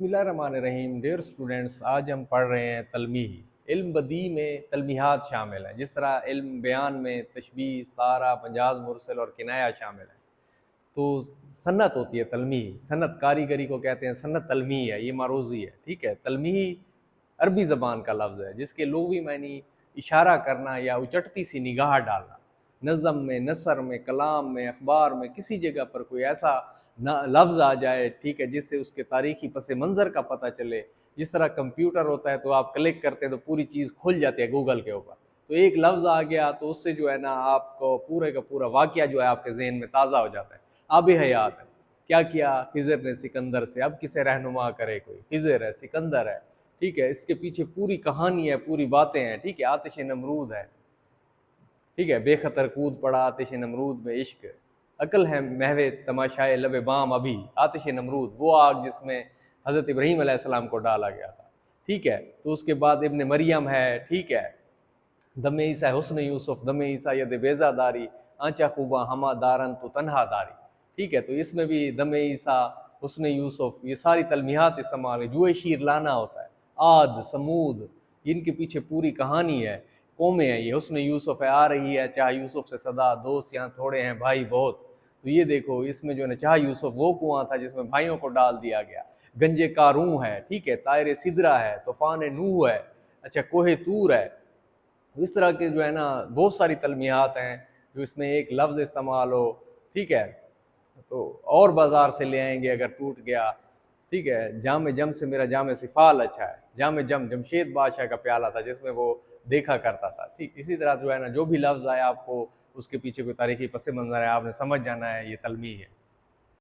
बिस्मिल्लाहिर्रहमानिर्रहीम। Dear students, आज हम पढ़ रहे हैं तलमीही। इल्म बदी में तलमीहात शामिल हैं। जिस तरह इल्म बयान में तशबीह, इस्तारा, मजाज मुरसल और किनाया शामिल है, तो सन्नत होती है तलमीही। सन्नत कारीगरी को कहते हैं, सन्नत तलमीही है, ये मारूजी है। ठीक है, तलमीही अरबी ज़बान का लफ्ज़ है जिसके लुग़वी मानी इशारा करना या उचटती सी निगाह डालना। नज़म में, नसर में, कलाम में, अखबार में किसी जगह पर कोई ऐसा लफ्ज़ आ जाए, ठीक है, जिससे उसके तारीख़ी पस मंज़र का पता चले। जिस तरह कंप्यूटर होता है तो आप क्लिक करते हैं तो पूरी चीज़ खुल जाती है गूगल के ऊपर। तो एक लफ्ज़ आ गया तो उससे जो है ना आपको पूरे का पूरा वाक़या जो है आपके ज़हन में ताज़ा हो जाता है। आब हयात है, क्या किया खिज़र ने सिकंदर से, अब किसे रहनुमा करे कोई। खिज़र है, सिकंदर है, ठीक है, इसके पीछे पूरी कहानी है, पूरी बातें हैं। ठीक है, आतिश नमरूद है, ठीक है, बेखतर कूद पड़ा आतिश नमरूद में इश्क, अकल है महवे तमाशाए लबे बाम अभी। आतिश नमरूद वो आग जिसमें हज़रत इब्राहीम अलैहिस्सलाम को डाला गया था। ठीक है, तो उसके बाद इब्न मरियम है, ठीक है, दमे ईसा हुस्न यूसुफ, दमे ईसा यद बेज़ादारी, आंचा खूबा हमा दारन तो तन्हा दारी। ठीक है, तो इसमें भी दमे ईसा, हुस्न यूसुफ, ये सारी तलमीहात इस्तेमाल है। जुए शीर लाना होता है, आद समूद, इनके पीछे पूरी कहानी है, कौमें हैं ये। हुस्न यूसुफ है, आ रही है चाह यूसुफ से सदा, दोस्त यहाँ थोड़े हैं भाई बहुत। तो ये देखो, इसमें जो है चाह यूसुफ वो कुआं था जिसमें भाइयों को डाल दिया गया। गंजे कारूं है, ठीक है, तायर सिदरा है, तूफान नूह है, अच्छा कोहे तूर है। इस तरह के जो है ना बहुत सारी तलमीहात हैं जो इसमें एक लफ्ज़ इस्तेमाल हो। ठीक है, तो और बाज़ार से ले आएंगे अगर टूट गया। ठीक है, जाम जम से मेरा जाम सिफाल अच्छा है। जाम जम जमशेद बादशाह का प्याला था जिसमें वो देखा करता था। ठीक इसी तरह जो है ना जो भी लफ्ज़ आया आपको उसके पीछे कोई तारीख़ी पस मंज़र है, आपने समझ जाना है, ये तलमी है।